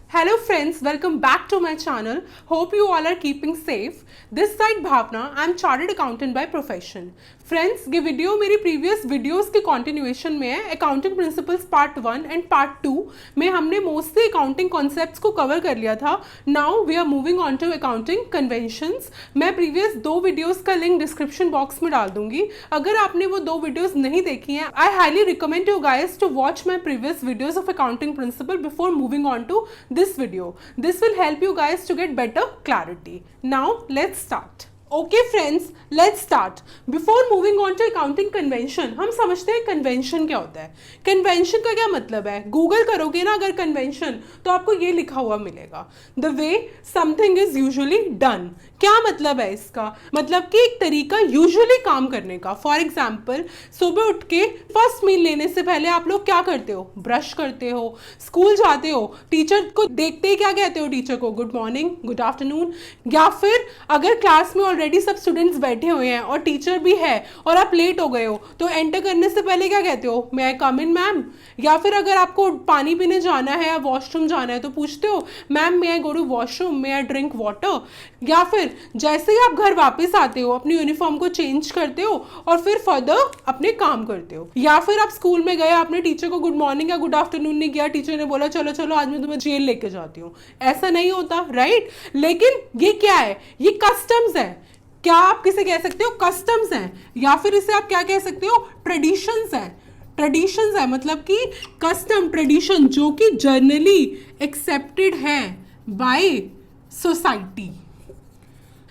Hello friends, welcome back to my channel. Hope you all are keeping safe. This side Bhavna, I am chartered accountant by profession. Friends ये video मेरी previous videos के continuation में है. Accounting principles part 1 and part 2 में हमने mostly accounting concepts को cover कर लिया था. Now we are moving on to accounting conventions. मैं प्रीवियस 2 वीडियोस का लिंक डिस्क्रिप्शन बॉक्स में डाल दूंगी. अगर आपने वो 2 वीडियोस नहीं देखी हैं, I highly recommend you guys to watch my previous videos of accounting principle before moving on to this video. This will help you guys to get better clarity. Now let's start. Okay friends, let's start. Before moving on to accounting convention, हम समझते हैं convention क्या होता है. Convention का क्या मतलब है? गूगल करोगे ना अगर कन्वेंशन तो आपको ये लिखा हुआ मिलेगा, the way something is usually done. क्या मतलब है इसका? मतलब कि एक तरीका यूजुअली काम करने का. फॉर एग्जाम्पल, सुबह उठ के फर्स्ट मील लेने से पहले आप लोग क्या करते हो? ब्रश करते हो, स्कूल जाते हो, टीचर को देखते ही क्या कहते हो? टीचर को गुड मॉर्निंग, गुड आफ्टरनून. या फिर अगर क्लास में ऑलरेडी सब स्टूडेंट्स बैठे हुए हैं और टीचर भी है और आप लेट हो गए हो तो एंटर करने से पहले क्या कहते हो? मे आई कम इन मैम. या फिर अगर आपको पानी पीने जाना है या वॉशरूम जाना है तो पूछते हो ma'am may I go to washroom, may I drink water. या फिर जैसे ही आप घर वापस आते हो अपनी यूनिफॉर्म को चेंज करते हो और फिर फर्दर अपने काम करते हो. या फिर आप स्कूल में गए, आपने टीचर को गुड मॉर्निंग या गुड आफ्टरनून नहीं किया, टीचर ने बोला चलो चलो आज मैं तुम्हें जेल लेके जाती हूँ. ऐसा नहीं होता, राइट? लेकिन ये क्या है? ये कस्टम्स है. क्या आप किसे कह सकते हो? कस्टम्स हैं. या फिर इसे आप क्या कह सकते हो? ट्रेडिशंस है. ट्रेडिशंस है मतलब कि कस्टम, ट्रेडिशन जो कि जनरली एक्सेप्टेड है बाय सोसाइटी.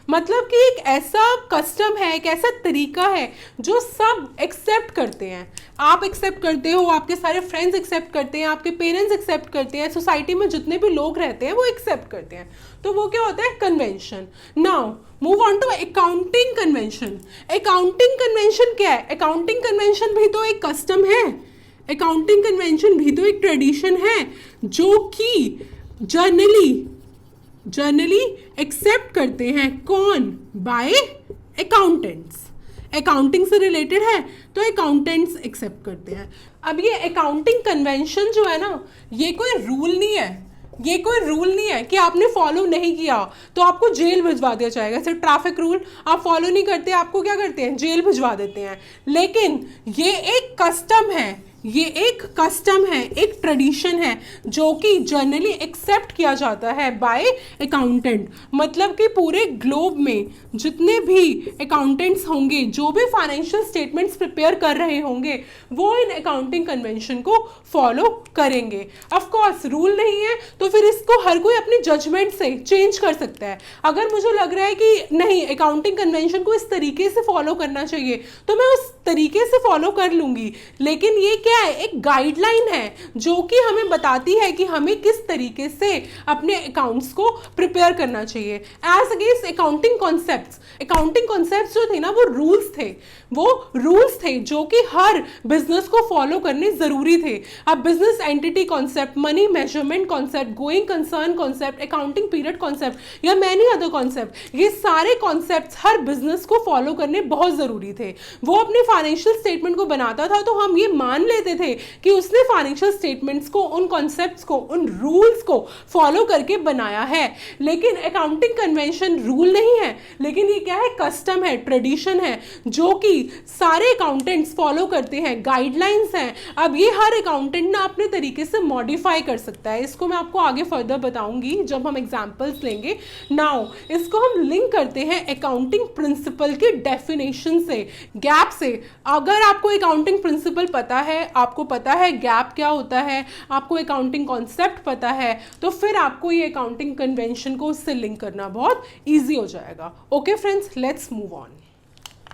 मतलब कि एक ऐसा कस्टम है, एक ऐसा तरीका है जो सब एक्सेप्ट करते हैं. आप एक्सेप्ट करते हो, आपके सारे फ्रेंड्स एक्सेप्ट करते हैं, आपके पेरेंट्स एक्सेप्ट करते हैं, सोसाइटी में जितने भी लोग रहते हैं वो एक्सेप्ट करते हैं. तो वो क्या होता है? Convention. Now move on to accounting convention. Accounting convention क्या है? अकाउंटिंग कन्वेंशन भी तो एक कस्टम है, अकाउंटिंग कन्वेंशन भी तो एक ट्रेडिशन है जो कि जनरली एक्सेप्ट करते हैं. कौन? By accountants. अकाउंटिंग से रिलेटेड है तो अकाउंटेंट्स एक्सेप्ट करते हैं. अब ये अकाउंटिंग कन्वेंशन जो है ना, ये कोई रूल नहीं है. ये कोई रूल नहीं है कि आपने फॉलो नहीं किया तो आपको जेल भिजवा दिया जाएगा. जैसे ट्रैफिक रूल आप फॉलो नहीं करते, आपको क्या करते हैं? जेल भिजवा देते हैं. लेकिन ये एक कस्टम है, ये एक कस्टम है, एक ट्रेडिशन है जो कि जनरली एक्सेप्ट किया जाता है बाय अकाउंटेंट. मतलब कि पूरे ग्लोब में जितने भी अकाउंटेंट्स होंगे, जो भी फाइनेंशियल स्टेटमेंट्स प्रिपेयर कर रहे होंगे, वो इन अकाउंटिंग कन्वेंशन को फॉलो करेंगे. ऑफ कोर्स रूल नहीं है तो फिर इसको हर कोई अपनी जजमेंट से चेंज कर सकता है. अगर मुझे लग रहा है कि नहीं अकाउंटिंग कन्वेंशन को इस तरीके से फॉलो करना चाहिए तो मैं उस तरीके से फॉलो कर लूंगी. लेकिन ये क्या है? एक गाइडलाइन है जो कि हमें बताती है कि हमें किस तरीके से अपने अकाउंट्स को प्रिपेयर करना चाहिए. As against accounting concepts, accounting concepts जो थे ना वो रूल्स थे जो कि हर बिजनेस को फॉलो करने जरूरी थे. अब business entity concept, money measurement concept, going concern concept, accounting period concept या मैनी अदर कॉन्सेप्ट, ये सारे कॉन्सेप्ट हर बिजनेस को फॉलो करने बहुत जरूरी थे. वो अपने फाइनेंशियल स्टेटमेंट को बनाता था तो हम ये मान लेते थे कि उसने फाइनेंशियल स्टेटमेंट्स को, उन कॉन्सेप्ट्स को, उन रूल्स को फॉलो करके बनाया है. लेकिन अकाउंटिंग कन्वेंशन रूल नहीं है, लेकिन ये क्या है? कस्टम है, ट्रेडिशन है जो कि सारे अकाउंटेंट्स फॉलो करते हैं, गाइडलाइंस हैं. अब ये हर अकाउंटेंट ना अपने तरीके से मॉडिफाई कर सकता है. इसको मैं आपको आगे फर्दर बताऊंगी जब हम एग्जांपल्स लेंगे. नाउ इसको हम लिंक करते हैं अकाउंटिंग प्रिंसिपल की डेफिनेशन से, गैप से. अगर आपको अकाउंटिंग प्रिंसिपल पता है, आपको पता है गैप क्या होता है, आपको अकाउंटिंग कॉन्सेप्ट पता है, तो फिर आपको ये अकाउंटिंग कन्वेंशन को उससे लिंक करना बहुत ईजी हो जाएगा. Okay friends, let's move on.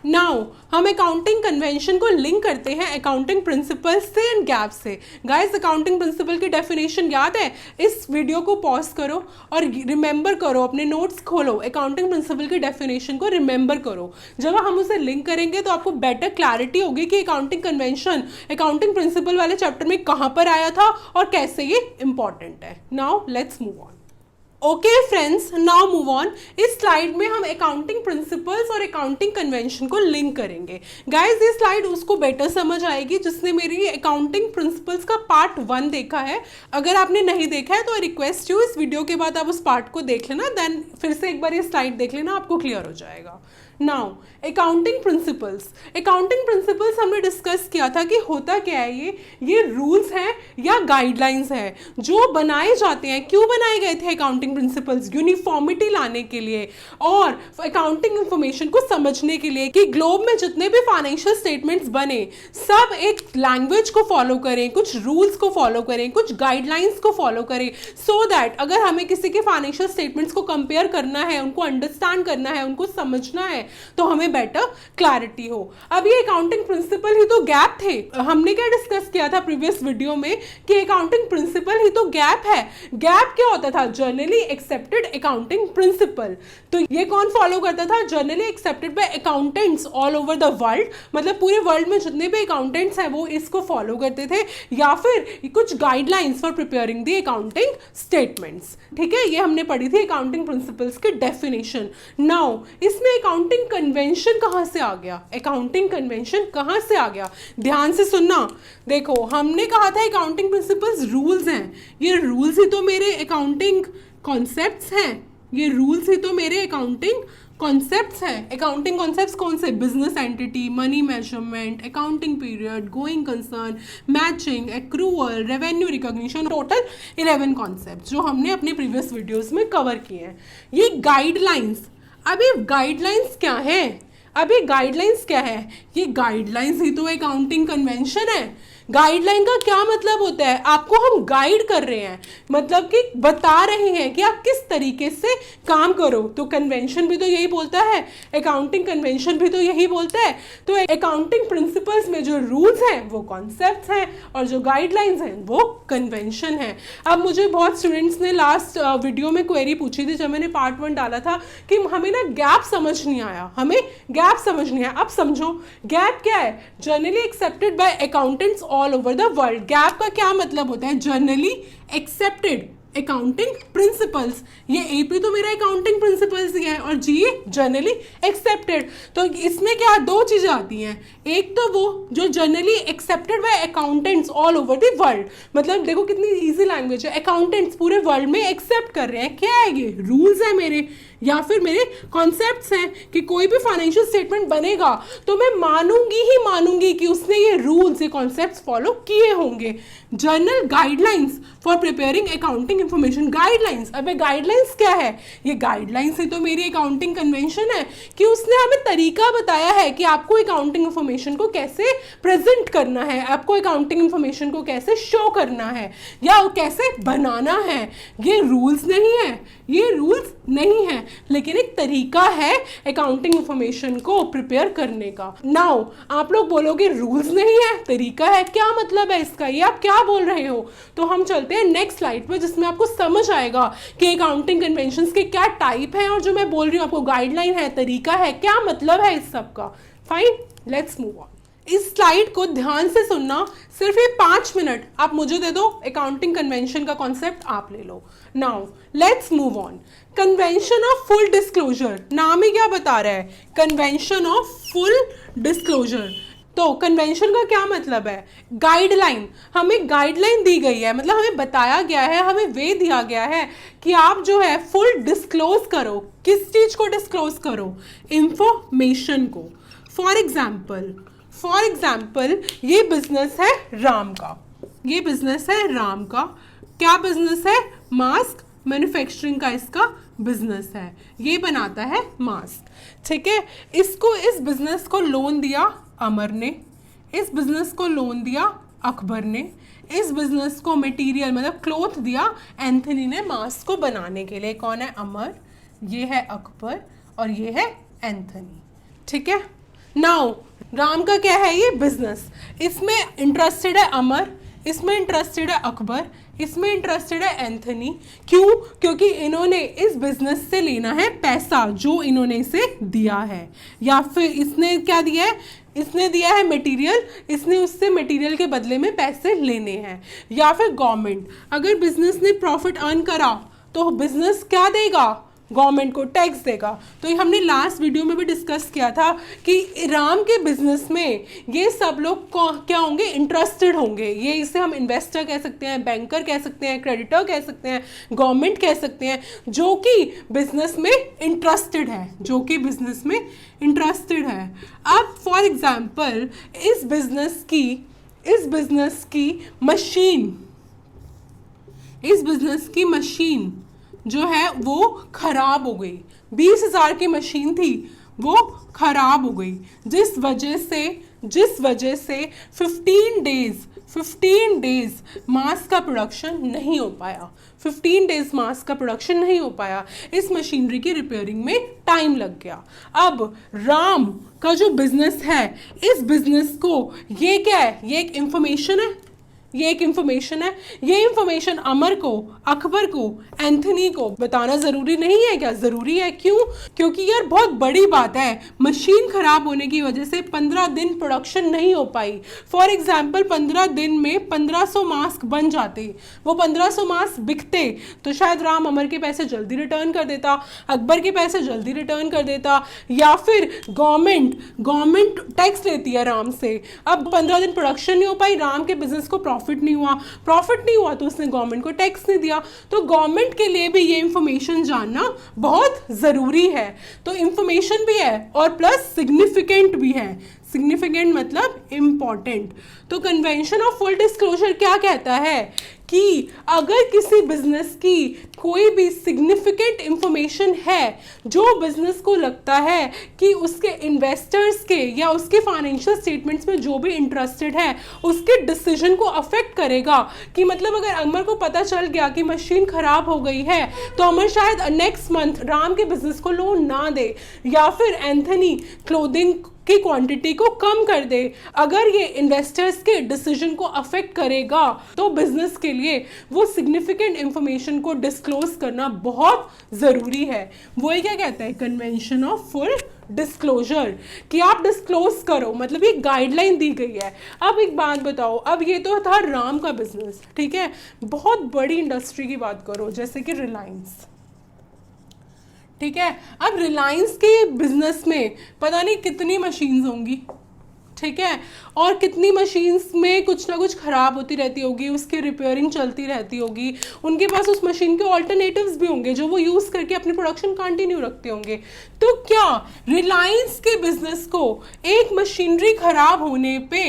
Now हम अकाउंटिंग कन्वेंशन को लिंक करते हैं अकाउंटिंग प्रिंसिपल से एंड गैप से. गाइस अकाउंटिंग प्रिंसिपल की डेफिनेशन याद है? इस वीडियो को पॉज करो और रिमेंबर करो, अपने नोट्स खोलो, अकाउंटिंग प्रिंसिपल की डेफिनेशन को रिमेंबर करो. जब हम उसे लिंक करेंगे तो आपको बेटर क्लैरिटी होगी कि अकाउंटिंग कन्वेंशन अकाउंटिंग प्रिंसिपल वाले चैप्टर में कहाँ पर आया था और कैसे ये इंपॉर्टेंट है. Now let's move on. Okay friends, now move on. इस स्लाइड में हम अकाउंटिंग प्रिंसिपल्स और अकाउंटिंग कन्वेंशन को लिंक करेंगे। गाइस, ये स्लाइड उसको बेटर समझ आएगी जिसने मेरी अकाउंटिंग प्रिंसिपल्स का पार्ट 1 देखा है। अगर आपने नहीं देखा है तो आई रिक्वेस्ट यू, इस वीडियो के बाद आप उस पार्ट को देख लेना, देन फिर से एक बार ये स्लाइड देख लेना, आपको क्लियर हो जाएगा। Now accounting principles. Accounting principles हमने डिस्कस किया था कि होता क्या है, ये रूल्स हैं या गाइडलाइंस हैं जो बनाए जाते हैं। क्यों बनाए गए थे अकाउंटिंग प्रिंसिपल्स? यूनिफॉर्मिटी लाने के लिए और अकाउंटिंग इंफॉर्मेशन को समझने के लिए कि ग्लोब में जितने भी फाइनेंशियल स्टेटमेंट्स बने सब एक लैंग्वेज को फॉलो करें, कुछ रूल्स को फॉलो करें, कुछ गाइडलाइंस को फॉलो करें, सो दैट अगर हमें किसी के फाइनेंशियल स्टेटमेंट्स को कंपेयर करना है, उनको अंडरस्टैंड करना है, उनको समझना है, तो हमें बेटर क्लैरिटी हो। अब ये अकाउंटिंग प्रिंसिपल ही तो गैप थे। हमने क्या डिस्कस किया था प्रीवियस वीडियो में कि अकाउंटिंग प्रिंसिपल ही तो गैप है। गैप क्या होता था? Generally accepted accounting principle. तो ये कौन फॉलो करता था? Generally accepted by accountants all over the world, मतलब पूरे वर्ल्ड में जितने भी अकाउंटेंट्स हैं वो इसको फॉलो करते थे, या फिर कुछ guidelines for preparing the accounting statements. ठीक है, ये हमने पढ़ी थी अकाउंटिंग प्रिंसिपल्स की डेफिनेशन। नाउ इसमें अकाउंटिंग कन्वेंशन कहाँ से आ गया? अकाउंटिंग कन्वेंशन कहाँ से आ गया? ध्यान से सुनना। देखो, हमने कहा था अकाउंटिंग प्रिंसिपल्स रूल्स हैं। ये रूल्स ही तो मेरे अकाउंटिंग कॉन्सेप्ट्स हैं। ये रूल्स ही तो मेरे अकाउंटिंग कॉन्सेप्ट्स हैं। अकाउंटिंग कॉन्सेप्ट्स कौन से? Business entity, money measurement, accounting period, going concern, matching, accrual, revenue recognition, total 11 concepts जो हमने अपने प्रीवियस वीडियोस में कवर किए हैं। ये गाइडलाइंस। अब ये गाइडलाइंस क्या है? अब ये गाइडलाइंस क्या है? ये गाइडलाइंस ही तो अकाउंटिंग कन्वेंशन है। गाइडलाइन का क्या मतलब होता है? आपको हम गाइड कर रहे हैं, मतलब कि बता रहे हैं कि आप किस तरीके से काम करो। तो कन्वेंशन भी तो यही बोलता है, अकाउंटिंग कन्वेंशन भी तो यही बोलता है। तो अकाउंटिंग प्रिंसिपल्स में जो रूल्स हैं वो कॉन्सेप्ट्स हैं और जो गाइडलाइंस हैं वो कन्वेंशन है। अब मुझे बहुत स्टूडेंट्स ने लास्ट वीडियो में क्वेरी पूछी थी जब मैंने पार्ट 1 डाला था कि हमें ना गैप समझ नहीं आया, हमें गैप समझ नहीं आया। अब समझो गैप क्या है? Generally accepted by accountants all over the world. Gap का क्या मतलब होता है? Generally accepted accounting principles. ये एपी तो मेरा अकाउंटिंग प्रिंसिपल्स ही है और जी जनरली एक्सेप्टेड। तो इसमें क्या दो चीज़ें आती हैं, एक तो वो जो generally accepted by accountants all over the world, मतलब देखो कितनी इजी लैंग्वेज है, अकाउंटेंट्स पूरे वर्ल्ड में एक्सेप्ट कर रहे हैं। क्या है ये? रूल्स है मेरे या फिर मेरे कॉन्सेप्ट्स हैं कि कोई भी फाइनेंशियल स्टेटमेंट बनेगा तो मैं मानूंगी ही मानूंगी कि उसने ये रूल्स, ये कॉन्सेप्ट्स फॉलो किए होंगे। Journal guidelines for preparing accounting information. Guidelines, अबे गाइडलाइंस क्या है? ये गाइडलाइंस ही तो मेरी अकाउंटिंग कन्वेंशन है कि उसने हमें तरीका बताया है कि आपको अकाउंटिंग इंफॉर्मेशन को कैसे प्रेजेंट करना है, आपको अकाउंटिंग इंफॉर्मेशन को कैसे शो करना है या कैसे बनाना है। ये रूल्स नहीं है, ये रूल्स नहीं है, लेकिन एक तरीका है अकाउंटिंग इंफॉर्मेशन को प्रिपेयर करने का। नाउ आप लोग बोलोगे रूल्स नहीं है, तरीका है, क्या मतलब है इसका? ये आप क्या बोल रहे हो? तो हम चलते हैं नेक्स्ट स्लाइड पे जिसमें आपको समझ आएगा कि अकाउंटिंग कन्वेंशंस के क्या टाइप हैं और जो मैं बोल रही हूँ आपको गाइडलाइन है, तरीका है, क्या मतलब है इस सब का। Fine, let's move on. इस स्लाइड को ध्यान से सुनना, सिर्फ ये 5 मिनट आप मुझे दे दो, अकाउंटिंग कन्वेंशन का कॉन्सेप्ट आप ले लो। Now let's move on. Convention of full disclosure, नाम ही क्या बता रहा है? Convention of full disclosure. तो कन्वेंशन का क्या मतलब है? गाइडलाइन। हमें गाइडलाइन दी गई है, मतलब हमें बताया गया है, हमें वे दिया गया है कि आप जो है फुल डिस्क्लोज करो। किस चीज को डिस्क्लोज करो? इंफॉर्मेशन को। फॉर एग्जाम्पल ये बिजनेस है राम का, ये बिजनेस है राम का। क्या बिजनेस है? मास्क मैन्युफैक्चरिंग का इसका बिजनेस है, ये बनाता है मास्क। ठीक है, इसको, इस बिजनेस को लोन दिया अमर ने, इस बिजनेस को लोन दिया अकबर ने, इस बिजनेस को मटेरियल मतलब क्लोथ दिया एंथनी ने मास्क को बनाने के लिए। कौन है? अमर, ये है अकबर और ये है एंथनी। ठीक है, नाउ राम का क्या है? ये बिजनेस, इसमें इंटरेस्टेड है अमर, इसमें इंटरेस्टेड है अकबर, इसमें इंटरेस्टेड है एंथनी। क्यों? क्योंकि इन्होंने इस बिजनेस से लेना है पैसा जो इन्होंने इसे दिया है, या फिर इसने क्या दिया है? इसने दिया है मटेरियल, इसने उससे मटेरियल के बदले में पैसे लेने हैं। या फिर गवर्नमेंट, अगर बिजनेस ने प्रॉफिट अर्न करा तो बिजनेस क्या देगा, गवर्नमेंट को टैक्स देगा। तो ये हमने लास्ट वीडियो में भी डिस्कस किया था कि राम के बिजनेस में ये सब लोग क्या होंगे, इंटरेस्टेड होंगे। ये इसे हम इन्वेस्टर कह सकते हैं, बैंकर कह सकते हैं, क्रेडिटर कह सकते हैं, गवर्नमेंट कह सकते हैं, जो कि बिजनेस में इंटरेस्टेड है, जो कि बिजनेस में इंटरेस्टेड है। अब फॉर एग्जाम्पल इस बिजनेस की मशीन जो है वो खराब हो गई, 20,000 की मशीन थी, वो खराब हो गई, जिस वजह से 15 डेज मास्क का प्रोडक्शन नहीं हो पाया। 15 डेज मास्क का प्रोडक्शन नहीं हो पाया, इस मशीनरी की रिपेयरिंग में टाइम लग गया। अब राम का जो बिजनेस है, इस बिजनेस को ये क्या है, ये एक इंफॉर्मेशन है, ये इंफॉर्मेशन अमर को, अकबर को, एंथनी को बताना जरूरी नहीं है क्या? जरूरी है। क्यों? क्योंकि यार बहुत बड़ी बात है, मशीन खराब होने की वजह से 15 दिन प्रोडक्शन नहीं हो पाई। फॉर एग्जाम्पल 15 दिन में 1500 मास्क बन जाते, वो 1500 मास्क बिकते तो शायद राम अमर के पैसे जल्दी रिटर्न कर देता, अकबर के पैसे जल्दी रिटर्न कर देता, या फिर गवर्नमेंट टैक्स लेती है राम से। अब 15 दिन प्रोडक्शन नहीं हो पाई, राम के बिजनेस को प्रॉफिट नहीं हुआ तो उसने गवर्नमेंट को टैक्स नहीं दिया। तो गवर्नमेंट के लिए भी ये इंफॉर्मेशन जानना बहुत जरूरी है। तो इंफॉर्मेशन भी है और प्लस सिग्निफिकेंट भी है। सिग्निफिकेंट मतलब इंपॉर्टेंट। तो कन्वेंशन ऑफ फुल डिस्क्लोजर क्या कहता है कि अगर किसी बिजनेस की कोई भी सिग्निफिकेंट इंफॉर्मेशन है जो बिजनेस को लगता है कि उसके इन्वेस्टर्स के या उसके फाइनेंशियल स्टेटमेंट्स में जो भी इंटरेस्टेड है उसके डिसीजन को अफेक्ट करेगा, कि मतलब अगर अमर को पता चल गया कि मशीन खराब हो गई है तो अमर शायद नेक्स्ट मंथ राम के बिजनेस को लोन ना दे, या फिर एंथनी क्लोथिंग की क्वांटिटी को कम कर दे। अगर ये इन्वेस्टर्स के डिसीजन को अफेक्ट करेगा तो बिजनेस के लिए वो सिग्निफिकेंट इंफॉर्मेशन को डिस्क्लोज करना बहुत जरूरी है। वो क्या कहता है, कन्वेंशन ऑफ फुल डिस्क्लोजर, कि आप डिस्क्लोज करो, मतलब ये गाइडलाइन दी गई है। अब एक बात बताओ, अब ये तो था राम का बिजनेस, ठीक है, बहुत बड़ी इंडस्ट्री की बात करो जैसे कि रिलायंस, ठीक है। अब रिलायंस के बिजनेस में पता नहीं कितनी मशीन्स होंगी, ठीक है, और कितनी मशीन्स में कुछ ना कुछ खराब होती रहती होगी, उसकी रिपेयरिंग चलती रहती होगी, उनके पास उस मशीन के ऑल्टरनेटिव्स भी होंगे जो वो यूज़ करके अपनी प्रोडक्शन कंटिन्यू रखते होंगे। तो क्या रिलायंस के बिजनेस को एक मशीनरी खराब होने पे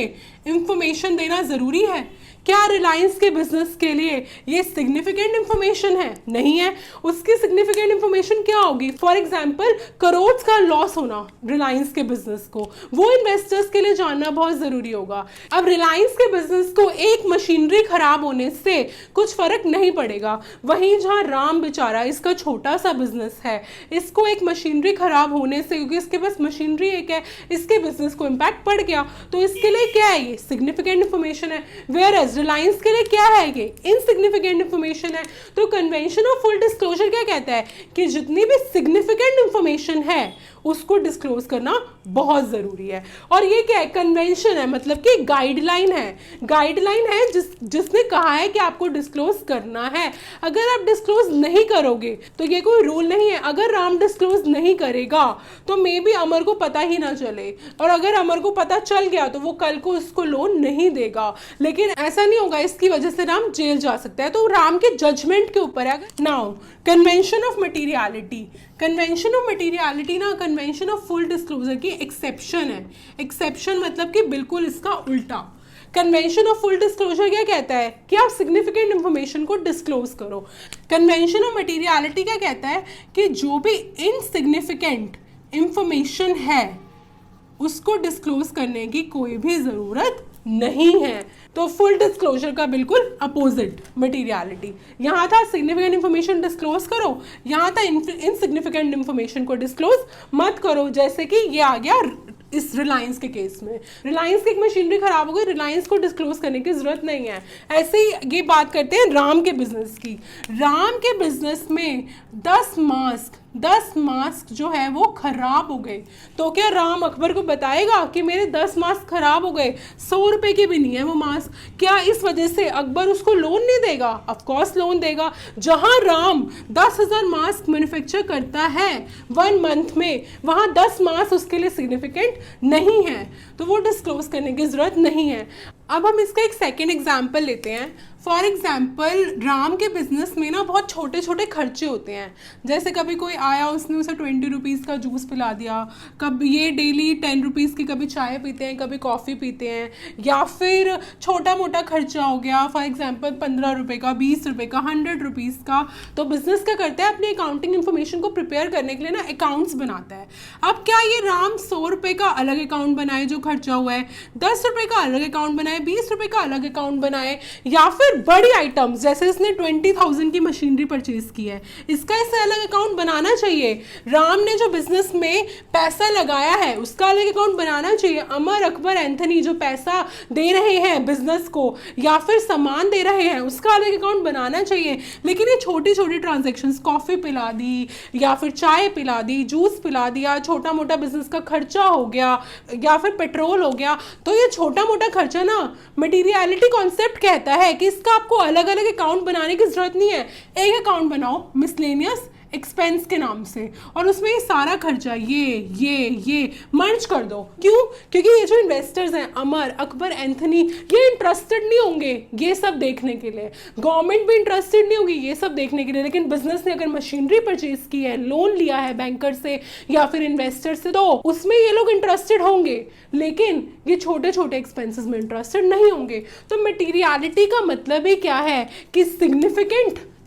इंफॉर्मेशन देना ज़रूरी है? क्या रिलायंस के बिजनेस के लिए ये सिग्निफिकेंट इंफॉर्मेशन है? नहीं है। उसकी सिग्निफिकेंट इंफॉर्मेशन क्या होगी? फॉर एग्जांपल करोड़ का लॉस होना रिलायंस के बिजनेस को, वो इन्वेस्टर्स के लिए जानना बहुत जरूरी होगा। अब रिलायंस के बिजनेस को एक मशीनरी खराब होने से कुछ फर्क नहीं पड़ेगा, वहीं जहां राम बेचारा, इसका छोटा सा बिजनेस है, इसको एक मशीनरी खराब होने से, क्योंकि इसके पास मशीनरी एक है, इसके बिजनेस को इम्पैक्ट पड़ गया, तो इसके लिए क्या है, ये सिग्निफिकेंट इंफॉर्मेशन है। वेयर रिलायंस के लिए क्या है, ये इनसिग्निफिकेंट इंफॉर्मेशन है। तो कन्वेंशन ऑफ फुल डिस्क्लोजर क्या कहता है कि जितनी भी सिग्निफिकेंट इंफॉर्मेशन है उसको डिस्क्लोज करना बहुत जरूरी है। और ये क्या है, कन्वेंशन है, मतलब कि गाइडलाइन है जिसने कहा है कि आपको डिस्क्लोज करना है। अगर आप डिस्क्लोज नहीं करोगे तो ये कोई रूल नहीं है। अगर राम डिस्क्लोज नहीं करेगा तो मे बी अमर को पता ही ना चले, और अगर अमर को पता चल गया तो वो कल को उसको लोन नहीं देगा। लेकिन ऐसा नहीं होगा, इसकी वजह से राम जेल जा सकता है। तो राम के जजमेंट के ऊपर है। Now convention of materiality, convention of materiality ना कन्वेंशन ऑफ फुल डिस्क्लोजर की एक्सेप्शन है। एक्सेप्शन मतलब कि बिल्कुल इसका उल्टा। कन्वेंशन ऑफ फुल डिस्क्लोजर क्या कहता है कि आप सिग्निफिकेंट इंफॉर्मेशन को डिस्क्लोज करो। कन्वेंशन ऑफ मटीरियलिटी क्या कहता है कि जो भी इनसिग्निफिकेंट इंफॉर्मेशन है उसको डिस्क्लोज करने की कोई भी जरूरत नहीं है। तो फुल डिस्क्लोजर का बिल्कुल अपोजिट मटीरियलिटी। यहाँ था सिग्निफिकेंट इंफॉर्मेशन डिस्क्लोज करो, यहाँ था इनसिग्निफिकेंट इंफॉर्मेशन को डिस्क्लोज मत करो। जैसे कि ये आ गया इस रिलायंस के केस में, रिलायंस की एक मशीनरी खराब हो गई, रिलायंस को डिस्क्लोज करने की जरूरत नहीं है। ऐसे ही ये बात करते हैं राम के बिजनेस की। राम के बिजनेस में 10 मास्क 10 मास्क जो है वो खराब हो गए, तो क्या राम अकबर को बताएगा कि मेरे 10 मास्क खराब हो गए, 100 रुपए के भी नहीं है वो मास्क? क्या इस वजह से अकबर उसको लोन नहीं देगा? ऑफ कोर्स लोन देगा। जहां राम 10,000 मास्क मैन्युफैक्चर करता है 1 मंथ में, वहां 10 मास्क उसके लिए सिग्निफिकेंट नहीं है, तो वो डिस्क्लोज करने की जरूरत नहीं है। अब हम इसका एक सेकेंड एग्जाम्पल लेते हैं। फॉर एग्जाम्पल, राम के बिजनेस में ना बहुत छोटे छोटे खर्चे होते हैं। जैसे कभी कोई आया, उसने उसे 20 रुपीज़ का जूस पिला दिया, कभी ये डेली 10 रुपीज़ की कभी चाय पीते हैं, कभी कॉफ़ी पीते हैं, या फिर छोटा मोटा खर्चा हो गया, फॉर एग्जाम्पल 15 रुपये का, 20 रुपये का, 100 रुपीज़ का। तो बिजनेस क्या करता है, अपनी अकाउंटिंग इन्फॉर्मेशन को प्रिपेयर करने के लिए ना अकाउंट्स बनाता है। अब क्या ये राम 100 रुपये का अलग अकाउंट बनाए जो खर्चा हुआ है, 10 रुपये का अलग अकाउंट बनाए, 20 रुपये का अलग अकाउंट बनाए, या फिर बड़ी आइटम्स जैसे इसने 20,000 की मशीनरी परचेज की है, इसका इससे अलग अकाउंट बनाना चाहिए। राम ने जो बिजनेस में पैसा लगाया है उसका अलग अकाउंट बनाना चाहिए। अमर, अकबर, एंथनी जो पैसा दे रहे हैं बिजनेस को या फिर सामान दे रहे हैं, उसका अलग अकाउंट बनाना चाहिए। लेकिन ये छोटी छोटी ट्रांजेक्शन्स, कॉफ़ी पिला दी या फिर चाय पिला दी, जूस पिला दिया, छोटा मोटा बिजनेस का खर्चा हो गया या फिर पेट्रोल हो गया, तो ये छोटा मोटा खर्चा ना मटीरियलिटी कॉन्सेप्ट कहता है कि इसका आपको अलग अलग अकाउंट बनाने की जरूरत नहीं है। एक अकाउंट बनाओ मिसलेनियस एक्सपेंस के नाम से, और उसमें ये सारा खर्चा ये मर्ज कर दो। क्यों? क्योंकि ये जो इन्वेस्टर्स हैं, अमर, अकबर, एंथनी, ये इंटरेस्टेड नहीं होंगे ये सब देखने के लिए, गवर्नमेंट भी इंटरेस्टेड नहीं होगी ये सब देखने के लिए। लेकिन बिजनेस ने अगर मशीनरी परचेज की है, लोन लिया है बैंकर से या फिर इन्वेस्टर से, तो उसमें ये लोग इंटरेस्टेड होंगे, लेकिन ये छोटे छोटे एक्सपेंसेस में इंटरेस्टेड नहीं होंगे। तो मटीरियलिटी का मतलब ही क्या है कि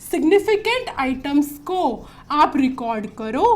सिग्निफिकेंट आइटम्स को आप रिकॉर्ड करो,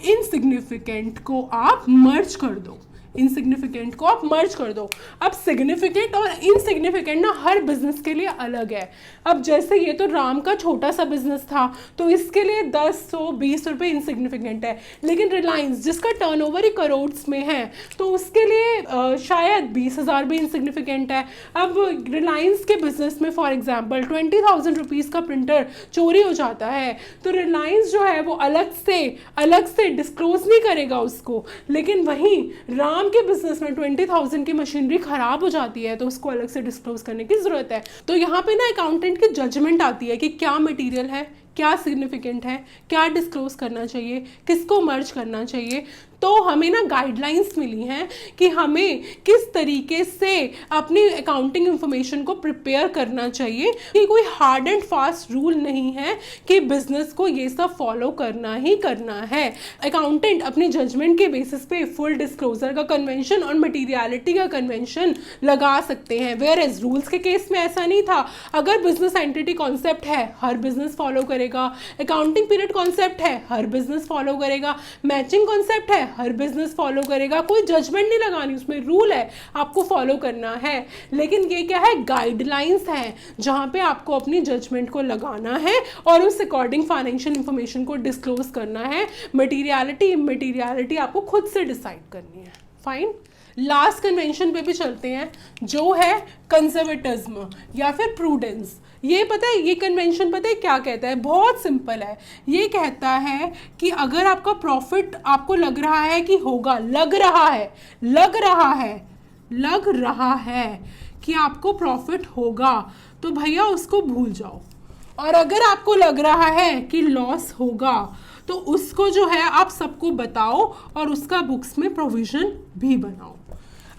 इनसिग्निफिकेंट को आप मर्ज कर दो, इनसिग्निफिकेंट को आप मर्ज कर दो। अब सिग्निफिकेंट और इनसिग्निफिकेंट ना हर बिजनेस के लिए अलग है। अब जैसे ये तो राम का छोटा सा बिजनेस था, तो इसके लिए 10, 100, 20 रुपये इनसिग्निफिकेंट है। लेकिन रिलायंस जिसका टर्नओवर ही करोड्स में है, तो उसके लिए शायद 20,000 भी इनसिग्निफिकेंट है। अब रिलायंस के बिजनेस में फॉर एग्जाम्पल 20,000 रुपीज़ का प्रिंटर चोरी हो जाता है, तो रिलायंस जो है वो अलग से डिस्क्लोज नहीं करेगा उसको। लेकिन वहीं राम के बिजनेस में 20,000 की मशीनरी खराब हो जाती है, तो उसको अलग से डिस्क्लोज करने की जरूरत है। तो यहाँ पे ना अकाउंटेंट की जजमेंट आती है कि क्या मटेरियल है, क्या सिग्निफिकेंट है, क्या डिस्क्लोज करना चाहिए, किसको मर्ज करना चाहिए। तो हमें ना गाइडलाइंस मिली हैं कि हमें किस तरीके से अपनी अकाउंटिंग इंफॉर्मेशन को प्रिपेयर करना चाहिए। कि कोई हार्ड एंड फास्ट रूल नहीं है कि बिजनेस को ये सब फॉलो करना ही करना है। अकाउंटेंट अपनी जजमेंट के बेसिस पे फुल डिस्क्लोजर का कन्वेंशन और मटीरियलिटी का कन्वेंशन लगा सकते हैं, वेयर एज रूल्स के केस में ऐसा नहीं था। अगर बिजनेस एंटिटी कॉन्सेप्ट है, हर बिजनेस फॉलो करेगा। अकाउंटिंग पीरियड कॉन्सेप्ट है, हर बिजनेस फॉलो करेगा। मैचिंग कॉन्सेप्ट है, हर बिजनेस फॉलो करेगा। कोई जजमेंट नहीं लगानी, उसमें रूल है, आपको फॉलो करना है। लेकिन ये क्या है, गाइडलाइंस है जहां पे आपको अपनी जजमेंट को लगाना है और उस अकॉर्डिंग फाइनेंशियल इंफॉर्मेशन को डिस्क्लोज करना है। मटीरियलिटी इमटीरियलिटी आपको खुद से डिसाइड करनी है। फाइन, लास्ट कन्वेंशन पे भी चलते हैं, जो है कंजर्वेटिज्म या फिर प्रूडेंस। ये पता है, ये कन्वेंशन पता है क्या कहता है? बहुत सिंपल है। ये कहता है कि अगर आपका प्रॉफिट आपको लग रहा है कि होगा, लग रहा है कि आपको प्रॉफिट होगा, तो भैया उसको भूल जाओ। और अगर आपको लग रहा है कि लॉस होगा, तो उसको जो है आप सबको बताओ और उसका बुक्स में प्रोविजन भी बनाओ।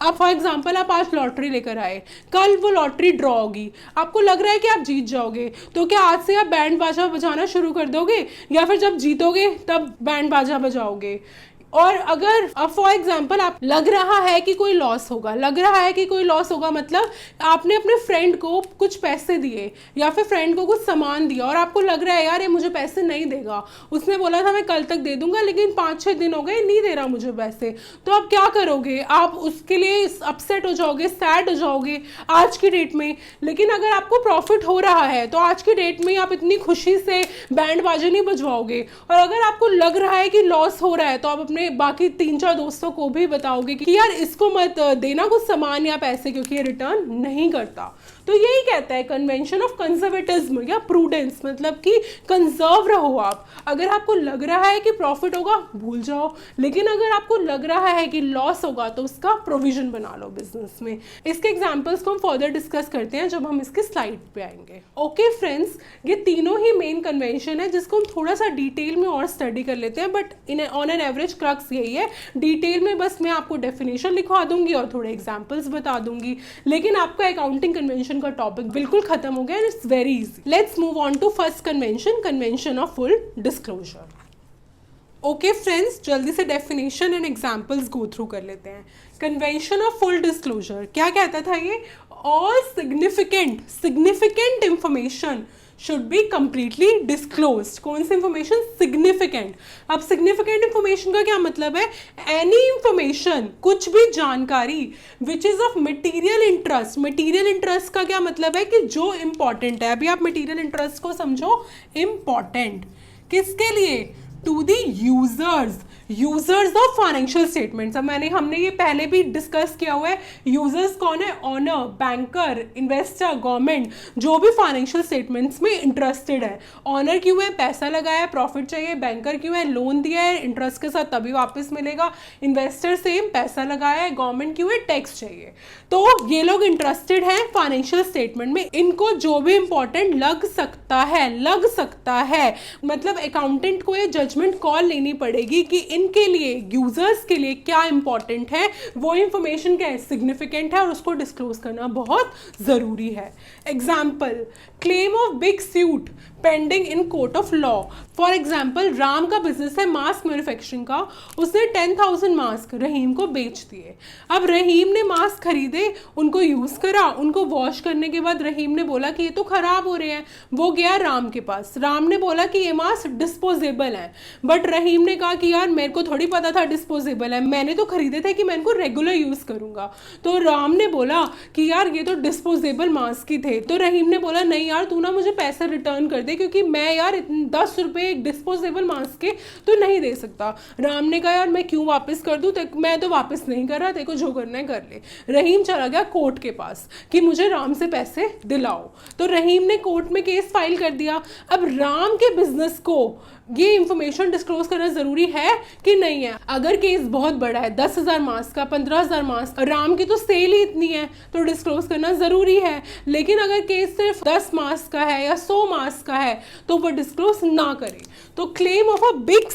आप फॉर एग्जाम्पल आप आज लॉटरी लेकर आए, कल वो लॉटरी ड्रॉ होगी, आपको लग रहा है कि आप जीत जाओगे, तो क्या आज से आप बैंड बाजा बजाना शुरू कर दोगे या फिर जब जीतोगे तब बैंड बाजा बजाओगे? और अगर फॉर एग्जाम्पल आप लग रहा है कि कोई लॉस होगा, मतलब आपने अपने फ्रेंड को कुछ पैसे दिए या फिर फ्रेंड को कुछ सामान दिया और आपको लग रहा है यार ये मुझे पैसे नहीं देगा, उसने बोला था मैं कल तक दे दूंगा लेकिन 5-6 दिन हो गए नहीं दे रहा मुझे पैसे, तो आप क्या करोगे? आप उसके लिए अपसेट हो जाओगे, सैड हो जाओगे आज की डेट में। लेकिन अगर आपको प्रॉफिट हो रहा है तो आज की डेट में आप इतनी खुशी से बैंड बाजे नहीं बजवाओगे। और अगर आपको लग रहा है कि लॉस हो रहा है तो आप अपने बाकी 3-4 दोस्तों को भी बताओगे कि यार इसको मत देना कुछ सामान या पैसे, क्योंकि ये रिटर्न नहीं करता। तो तो यही कहता है कन्वेंशन ऑफ कंजर्वेटिज्म या प्रूडेंस, मतलब कि कंजर्व रहो आप। अगर आपको लग रहा है कि प्रॉफिट होगा भूल जाओ, लेकिन अगर आपको लग रहा है कि लॉस होगा तो उसका प्रोविजन बना लो बिजनेस में। इसके एग्जांपल्स को हम फर्दर डिस्कस करते हैं जब हम इसके स्लाइड पे आएंगे। ओके फ्रेंड्स, ये तीनों ही मेन कन्वेंशन है जिसको हम थोड़ा सा डिटेल में और स्टडी कर लेते हैं, but in on an average crux यही है। डिटेल में बस मैं आपको डेफिनेशन लिखवा दूंगी और थोड़े एग्जांपल्स बता दूंगी, लेकिन आपका अकाउंटिंग कन्वेंशन का टॉपिक बिल्कुल खत्म हो गया and it's very easy. Let's move on to first convention, convention of full disclosure. Okay friends, जल्दी से definition and examples go through कर लेते हैं। कन्वेंशन ऑफ फुल डिस्क्लोजर क्या कहता था ये? All significant information should be completely disclosed। कौन सी इंफॉर्मेशन? सिग्निफिकेंट। अब सिग्निफिकेंट इंफॉर्मेशन का क्या मतलब है? एनी इंफॉर्मेशन, कुछ भी जानकारी which is of material interest. Material interest का क्या मतलब है? कि जो इंपॉर्टेंट है। अभी आप मटीरियल इंटरेस्ट को समझो, इंपॉर्टेंट किसके लिए? To the users of financial statements. अब हमने ये पहले भी डिस्कस किया हुआ है। यूजर्स कौन है? ऑनर, बैंकर, इन्वेस्टर, गवर्नमेंट, जो भी फाइनेंशियल स्टेटमेंट्स में इंटरेस्टेड है। ऑनर क्यों है? पैसा लगाया, प्रॉफिट चाहिए। बैंकर क्यों है? लोन दिया है, इंटरेस्ट के साथ तभी वापस मिलेगा। इन्वेस्टर सेम, पैसा लगाया है। गवर्नमेंट क्यों है? टैक्स चाहिए। तो ये लोग इंटरेस्टेड हैं फाइनेंशियल स्टेटमेंट में। इनको जो भी इंपॉर्टेंट लग सकता है, मतलब अकाउंटेंट को ये जजमेंट कॉल लेनी पड़ेगी कि इनके लिए, यूजर्स के लिए क्या इंपॉर्टेंट है, वो इंफॉर्मेशन क्या है? सिग्निफिकेंट है और उसको डिस्क्लोज करना बहुत जरूरी है। Example, claim of big suit pending in court of law. For example, Ram का बिजनेस है मास्क मैन्युफैक्चरिंग का। उसने 10,000 मास्क रहीम को बेच दिए। अब रहीम ने मास्क खरीदे, उनको यूज करा, उनको वॉश करने के बाद रहीम ने बोला कि ये तो खराब हो रहे हैं। वो गया राम के पास। राम ने बोला कि ये मास्क डिस्पोजेबल है, बट रहीम ने कहा कि यार मेरे को थोड़ी पता था डिस्पोजेबल है, मैंने तो खरीदे थे कि मैं इनको रेगुलर यूज करूंगा। तो राम ने बोला कि यार ये तो डिस्पोजेबल मास्क ही थे। तो रहीम ने बोला नहीं यार, तू ना मुझे पैसा रिटर्न कर दे, क्योंकि मैं यार 10 रुपए एक डिस्पोजेबल मास्क के तो नहीं दे सकता। राम ने कहा यार मैं क्यों वापस कर दूं? मैं तो वापस नहीं कर रहा, तेरे को जो करना है कर ले। रहीम चला गया कोर्ट के पास कि मुझे राम से पैसे दिलाओ। तो रहीम ने कोर्ट में केस फाइल कर दिया। अब राम के बिजनेस को ये इंफॉर्मेशन डिस्क्लोज करना जरूरी है कि नहीं है? अगर केस बहुत बड़ा है, 10,000 मास्क का, 15,000 मास्क, राम की तो सेल ही इतनी है तो डिस्क्लोज करना जरूरी है। लेकिन अगर केस सिर्फ 10 मास्क का है या 100 मास्क का है तो वो डिस्क्लोज ना करे। तो claim of a big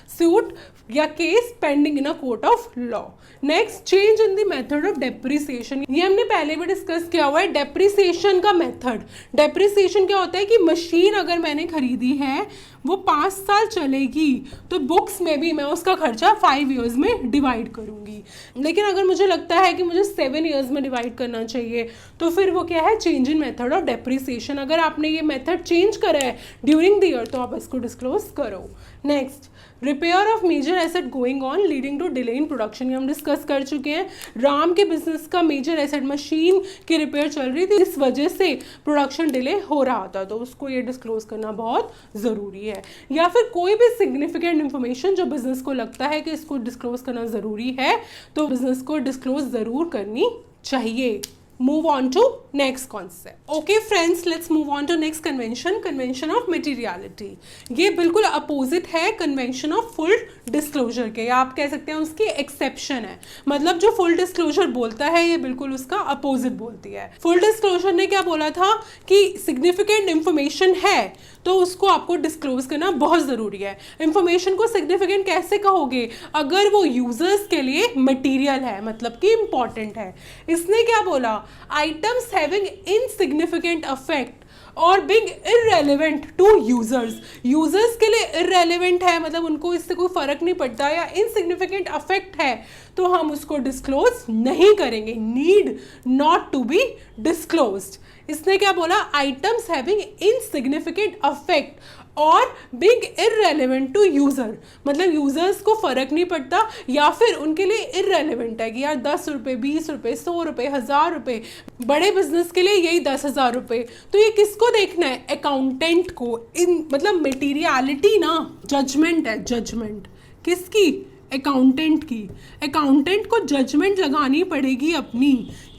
suit या case pending in a court of law. Next, change in the method of depreciation. ये हमने पहले भी डिस्कस किया हुआ है। डेप्रिसिएशन का मेथड, डेप्रिसिएशन क्या होता है कि मशीन अगर मैंने खरीदी है वो 5 साल चलेगी तो बुक्स में भी मैं उसका खर्चा 5 ईयर्स में डिवाइड करूंगी। लेकिन अगर मुझे लगता है कि मुझे 7 ईयर्स में डिवाइड करना चाहिए तो फिर वो क्या है? Change in method of depreciation. अगर आपने ये मेथड चेंज करा है ड्यूरिंग द ईयर तो आप इसको डिस्क्लोज करो। Next, repair of major asset going on leading to delay in production. ये हम डिस्कस कर चुके हैं। राम के बिजनेस का मेजर एसेट मशीन की रिपेयर चल रही थी, इस वजह से प्रोडक्शन डिले हो रहा था, तो उसको ये डिस्क्लोज करना बहुत ज़रूरी है। या फिर कोई भी सिग्निफिकेंट इंफॉर्मेशन जो बिजनेस को लगता है कि इसको डिस्क्लोज करना ज़रूरी है तो बिजनेस को डिस्क्लोज ज़रूर करनी चाहिए। Move on to next concept. Okay friends, let's move on to next convention, convention of materiality. ये बिल्कुल अपोजिट है convention of full disclosure के, या आप कह सकते हैं उसकी एक्सेप्शन है। मतलब जो full disclosure बोलता है ये बिल्कुल उसका अपोजिट बोलती है। full disclosure ने क्या बोला था कि significant information है तो उसको आपको डिस्क्लोज करना बहुत ज़रूरी है। इंफॉर्मेशन को सिग्निफिकेंट कैसे कहोगे? अगर वो यूजर्स के लिए मटेरियल है, मतलब कि इंपॉर्टेंट है। इसने क्या बोला? Items having insignificant effect or being irrelevant to users के लिए इररेलेवेंट है, मतलब उनको इससे कोई फर्क नहीं पड़ता, या इनसिग्निफिकेंट अफेक्ट है तो हम उसको डिस्क्लोज नहीं करेंगे। Need not to be disclosed. इसने क्या बोला? Items having insignificant effect or being irrelevant to user, मतलब यूजर्स को फर्क नहीं पड़ता या फिर उनके लिए इररेलेवेंट है कि यार 10 रुपये, 20 रुपये, 100 रुपये, 1000 रुपये, बड़े बिजनेस के लिए यही 10,000 रुपये। तो ये किसको देखना है? अकाउंटेंट को। इन मतलब मटीरियलिटी ना जजमेंट है, जजमेंट किसकी? अकाउंटेंट की। अकाउंटेंट को जजमेंट लगानी पड़ेगी अपनी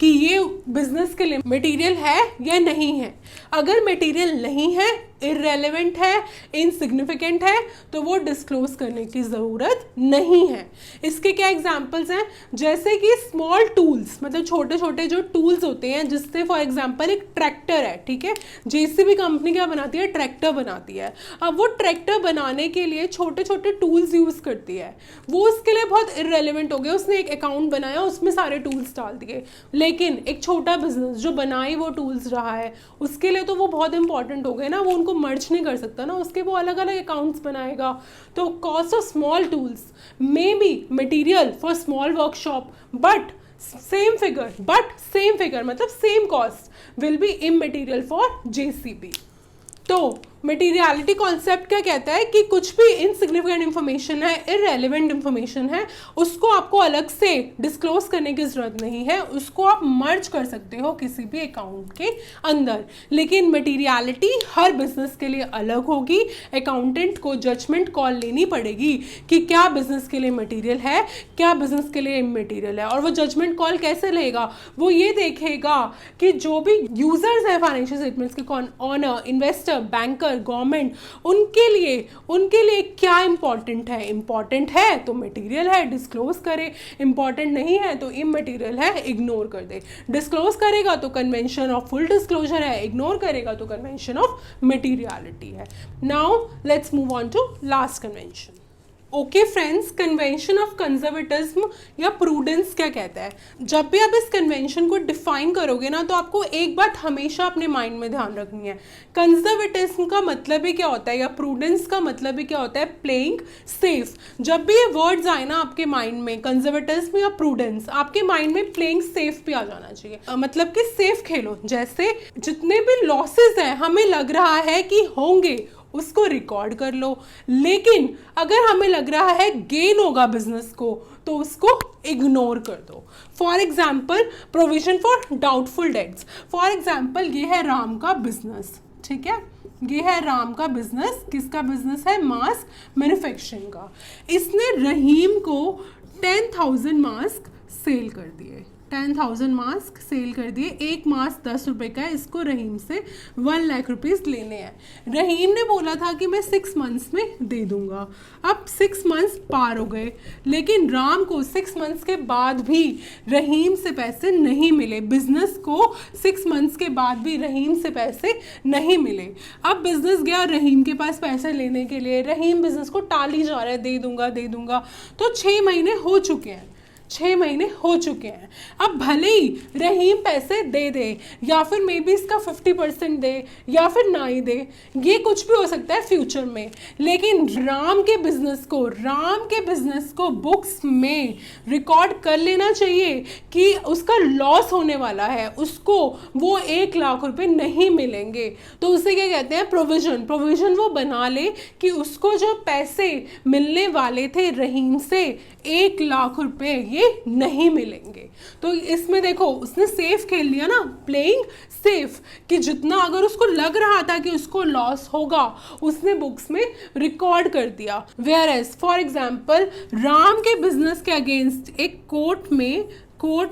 कि ये बिजनेस के लिए मटेरियल है या नहीं है। अगर मटेरियल नहीं है, इररेलेवेंट है, इनसिग्निफिकेंट है, तो वो डिस्क्लोज करने की ज़रूरत नहीं है। इसके क्या एग्जांपल्स हैं, जैसे कि स्मॉल टूल्स, मतलब छोटे छोटे जो टूल्स होते हैं, जिससे फॉर एग्जांपल एक ट्रैक्टर है, ठीक है, जेसीबी कंपनी क्या बनाती है, ट्रैक्टर बनाती है। अब वो ट्रैक्टर बनाने के लिए छोटे छोटे टूल्स यूज़ करती है, वो उसके लिए बहुत इररेलेवेंट हो गया। उसने एक अकाउंट बनाया, उसमें सारे टूल्स डाल दिए, लेकिन एक छोटा बिजनेस जो बनाई वो टूल्स रहा है, उसके लिए तो वो बहुत इंपॉर्टेंट हो गए ना, वो उनको मर्ज नहीं कर सकता ना, उसके वो अलग अलग अकाउंट्स बनाएगा। तो cost of small tools may be material for small workshop, but same figure मतलब same cost will be immaterial for JCB. तो मटेरियलिटी कॉन्सेप्ट क्या कहता है कि कुछ भी इनसिग्निफिकेंट इंफॉर्मेशन है, इररेलेवेंट इंफॉर्मेशन है, उसको आपको अलग से डिस्क्लोज करने की ज़रूरत नहीं है, उसको आप मर्ज कर सकते हो किसी भी अकाउंट के अंदर। लेकिन मटेरियलिटी हर बिजनेस के लिए अलग होगी। अकाउंटेंट को जजमेंट कॉल लेनी पड़ेगी कि क्या बिजनेस के लिए मटेरियल है, क्या बिजनेस के लिए इमटेरियल है। और वो जजमेंट कॉल कैसे लेगा, वो ये देखेगा कि जो भी यूजर्स हैं फाइनेंशियल स्टेटमेंट्स के, ऑनर, इन्वेस्टर, बैंकर, गवर्नमेंट, उनके लिए क्या इंपॉर्टेंट है तो मटेरियल है, डिस्क्लोज करे, इंपॉर्टेंट नहीं है तो इमटेरियल है, इग्नोर कर दे। डिस्क्लोज करेगा तो कन्वेंशन ऑफ फुल डिस्क्लोजर है, इग्नोर करेगा तो कन्वेंशन ऑफ मटेरियलिटी है। Now let's move on to last convention. Okay friends, convention of conservatism या प्रूडेंस क्या कहता है। जब भी आप इस कन्वेंशन को डिफाइन करोगे ना, तो आपको एक बात हमेशा अपने माइंड में ध्यान रखनी है। कंजर्वेटिज्म का मतलब ही क्या होता है, या प्रूडेंस का मतलब ही क्या होता है, प्लेइंग सेफ। जब भी ये वर्ड्स आए ना आपके माइंड में, कंजर्वेटिज्म या प्रूडेंस, आपके माइंड में प्लेइंग सेफ भी आ जाना चाहिए। मतलब कि सेफ खेलो। जैसे जितने भी लॉसेस हैं हमें लग रहा है कि होंगे, उसको रिकॉर्ड कर लो, लेकिन अगर हमें लग रहा है गेन होगा बिजनेस को, तो उसको इग्नोर कर दो। For example, provision for doubtful debts. For example, ये है राम का बिजनेस, ठीक है, ये है राम का बिजनेस। किसका बिजनेस है, मास्क मैन्युफैक्चरिंग का। इसने रहीम को 10,000 मास्क सेल कर दिए, 10,000 मास्क सेल कर दिए। एक मास्क 10 रुपए का है, इसको रहीम से 1 लाख रुपीस लेने हैं। रहीम ने बोला था कि मैं 6 मंथ्स में दे दूंगा। अब 6 मंथ्स पार हो गए, लेकिन राम को 6 मंथ्स के बाद भी रहीम से पैसे नहीं मिले। बिजनेस को 6 मंथ्स के बाद भी रहीम से पैसे नहीं मिले। अब बिजनेस गया रहीम के पास पैसे लेने के लिए, रहीम बिजनेस को टाली जा रहा है, दे दूंगा। तो 6 महीने हो चुके हैं, 6 महीने हो चुके हैं। अब भले ही रहीम पैसे दे दे, या फिर मे बी इसका 50% दे, या फिर ना ही दे, ये कुछ भी हो सकता है फ्यूचर में, लेकिन राम के बिजनेस को बुक्स में रिकॉर्ड कर लेना चाहिए कि उसका लॉस होने वाला है, उसको वो 1 लाख रुपए नहीं मिलेंगे। तो उसे क्या कहते हैं, प्रोविजन वो बना ले कि उसको जो पैसे मिलने वाले थे रहीम से, 1 लाख रुपए ये नहीं मिलेंगे। तो इसमें देखो उसने सेफ खेल लिया ना, प्लेइंग सेफ, कि जितना अगर उसको लग रहा था कि उसको लॉस होगा, उसने बुक्स में रिकॉर्ड कर दिया। Whereas for example, Ram के बिजनेस के अगेंस्ट एक कोर्ट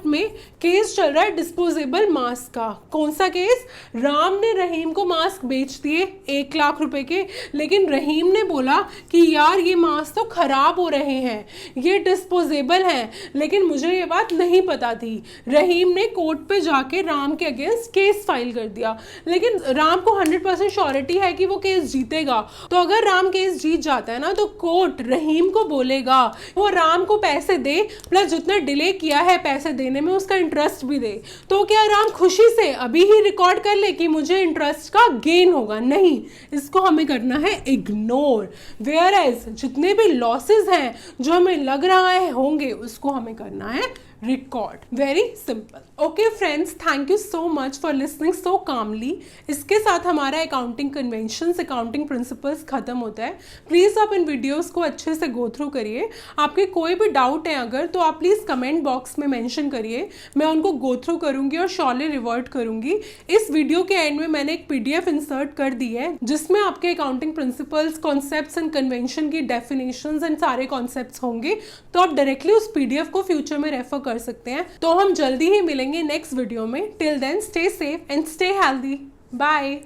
में केस चल रहा है डिस्पोजेबल मास्क का। कौन सा केस, राम ने रहीम को मास्क बेच दिए 1 लाख रुपए के, लेकिन रहीम ने बोला कि यार ये मास्क तो खराब हो रहे हैं, ये डिस्पोजेबल हैं, लेकिन मुझे ये बात नहीं पता थी। रहीम ने कोर्ट पे जाके राम के अगेंस्ट केस फाइल कर दिया, लेकिन राम को 100% श्योरिटी है कि वो केस जीतेगा। तो अगर राम केस जीत जाता है ना, तो कोर्ट रहीम को बोलेगा वो राम को पैसे दे, प्लस जितना डिले किया है पैसे देने में उसका इंटरेस्ट भी दे। तो क्या राम खुशी से अभी ही रिकॉर्ड कर ले कि मुझे इंटरेस्ट का गेन होगा? नहीं, इसको हमें करना है इग्नोर। वेयर एज जितने भी लॉसेस हैं जो हमें लग रहा है होंगे, उसको हमें करना है record. Very simple. Okay friends, thank you so much for listening so calmly. इसके साथ हमारा अकाउंटिंग कन्वेंशंस, अकाउंटिंग प्रिंसिपल्स खत्म होता है। प्लीज़ आप इन वीडियोस को अच्छे से गो थ्रू करिए। आपके कोई भी डाउट है अगर, तो आप प्लीज़ कमेंट बॉक्स में मेंशन करिए, मैं उनको गो थ्रू करूँगी और श्योरली रिवर्ट करूँगी। इस वीडियो के एंड में मैंने एक PDF इंसर्ट कर दी है, जिसमें आपके accounting principles, concepts and convention की डेफिनेशंस एंड सारे कॉन्सेप्ट्स होंगे। तो आप डायरेक्टली उस PDF को फ्यूचर में रेफर कर सकते हैं। तो हम जल्दी ही मिलेंगे नेक्स्ट वीडियो में। Till then stay safe and stay healthy. Bye.